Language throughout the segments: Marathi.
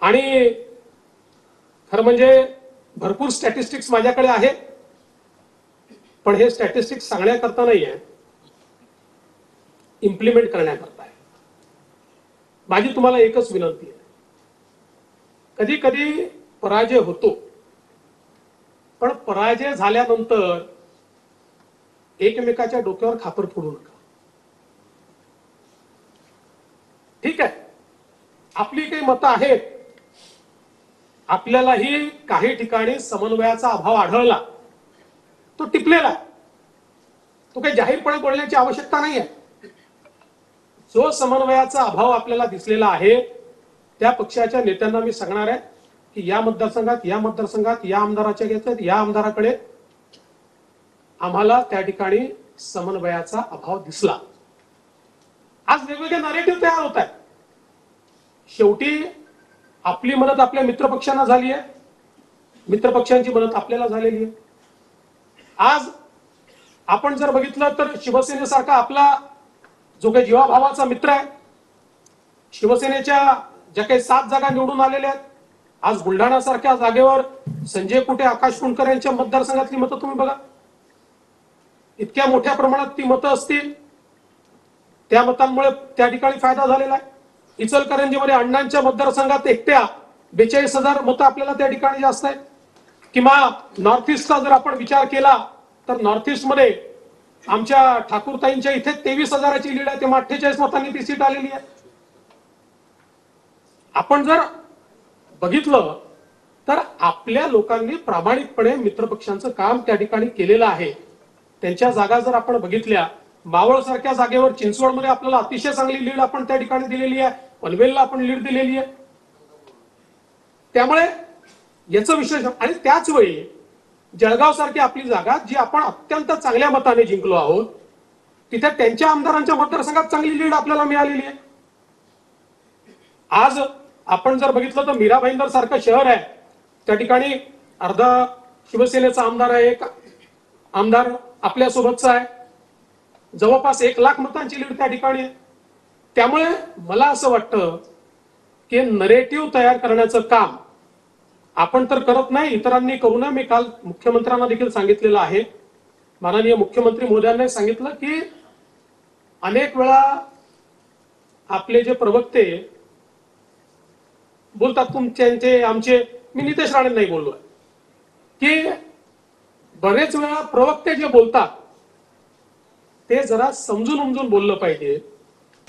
आणि खरं म्हणजे भरपूर स्टॅटिस्टिक्स माझ्याकडे आहे, पण हे स्टॅटिस्टिक्स सांगण्याकरता नाही आहे, इम्प्लिमेंट करण्याकरता आहे. माझी तुम्हाला एकच विनंती आहे, कधी कधी पराजय होतो, पण पराजय झाल्यानंतर एकमेकाच्या डोक्यावर खापर फोडू नका. ठीक आहे, आपली काही मतं आहेत, आपल्यालाही काही ठिकाणी समन्वयाचा अभाव आढळला, तो टिपलेला, तो काही जाहीरपणे बोलण्याची आवश्यकता नाही आहे. जो समन्वयाचा अभाव आपल्याला दिसलेला आहे, त्या पक्षाच्या नेत्यांना मी सांगणार आहे की या मतदारसंघात या आमदाराच्या घेतल्यात, या आमदाराकडे आम्हाला त्या ठिकाणी समन्वयाचा अभाव दिसला. आज वेगवेगळे नरेटिव्ह तयार होत आहेत. शेवटी आपली मदत आपल्या मित्रपक्षांना झाली आहे, मित्रपक्षांची मदत आपल्याला झालेली आहे. आज आपण जर बघितलं तर शिवसेनेसारखा आपला जो काही जीवाभावाचा मित्र आहे, शिवसेनेच्या ज्या काही 7 जागा निवडून आलेल्या आहेत, आज बुलढाणा सारख्या जागेवर संजय कुटे, आकाश कुंडकर यांच्या मतदारसंघातली मतं तुम्ही बघा, इतक्या मोठ्या प्रमाणात ती मतं असतील. त्या मतांमुळे त्या ठिकाणी फायदा झालेला आहे. इचलकरंजीमध्ये अण्णांच्या मतदारसंघात एकट्या 42,000 मतं आपल्याला त्या ठिकाणी जास्त आहेत. किंवा नॉर्थ ईस्टचा जर आपण विचार केला तर नॉर्थ ईस्ट मध्ये आमच्या ठाकूरताईंच्या इथे 23,000ची लीड आहे, तेव्हा 48 मतांनी ती सीट आलेली आहे. आपण जर बघितलं तर आपल्या लोकांनी प्रामाणिकपणे मित्रपक्षांचं काम त्या ठिकाणी केलेलं आहे. त्यांच्या जागा जर आपण बघितल्या, मावळ सारख्या जागेवर चिंचवडमध्ये आपल्याला अतिशय चांगली लीड आपण त्या ठिकाणी दिलेली आहे, पनवेलला आपण लीड दिलेली आहे. त्यामुळे याचं विश्लेषण, आणि त्याच वेळी जळगाव सारखी आपली जागा जी आपण अत्यंत चांगल्या मताने जिंकलो आहोत, तिथे त्यांच्या आमदारांच्या मतदारसंघात चांगली लीड आपल्याला मिळालेली आहे. आज आपण जर बघितलं तर मीरा भाईंदर सारखं शहर आहे, त्या ठिकाणी अर्धा शिवसेनेचा आमदार आहे, एक आमदार आपल्या सोबतचा आहे, जवळपास 1 लाख मतांची लीड त्या ठिकाणी आहे. त्यामुळे मला असं वाटतं की नरेटिव्ह तयार करण्याचं काम आपण तर करत नाही, इतरांनी करू नये. मी काल मुख्यमंत्र्यांना देखील सांगितलेलं आहे, माननीय मुख्यमंत्री महोदयांनी सांगितलं की अनेक वेळा आपले जे प्रवक्ते बोलतात, तुमचे आमचे, मी नितेश राणे नाही बोललोय, की बरेच वेळा प्रवक्ते जे बोलतात ते जरा समजून उमजून बोललं पाहिजे.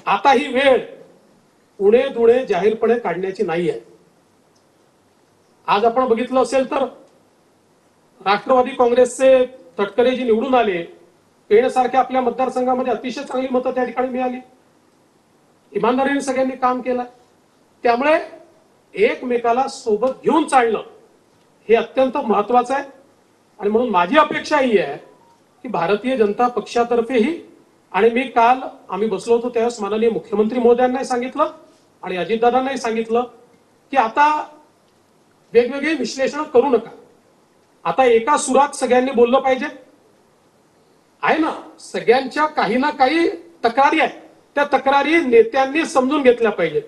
आता ही वेळ उणे दुणे जाहीरपणे काढण्याची नाही आहे. आज आपण बघितलं असेल तर राष्ट्रवादी काँग्रेसचे तटकरे जे निवडून आले, पेणसारख्या आपल्या मतदारसंघामध्ये अतिशय चांगली मतं त्या ठिकाणी मिळाली. इमानदारीने सगळ्यांनी काम केलं. त्यामुळे एकमेकाला सोबत घेऊन चालणं हे अत्यंत महत्वाचं आहे. आणि म्हणून माझी अपेक्षा ही आहे की भारतीय जनता पक्षातर्फेही, आणि मी काल आम्ही बसलो होतो त्यावेळेस माननीय मुख्यमंत्री महोदयांनाही सांगितलं आणि अजितदादांनाही सांगितलं की आता वेगवेगळे विश्लेषण करू नका, आता एका सुरात सगळ्यांनी बोललं पाहिजे. आहे ना, सगळ्यांच्या काही ना काही तक्रारी आहेत, त्या तक्रारी नेत्यांनी समजून घेतल्या पाहिजेत.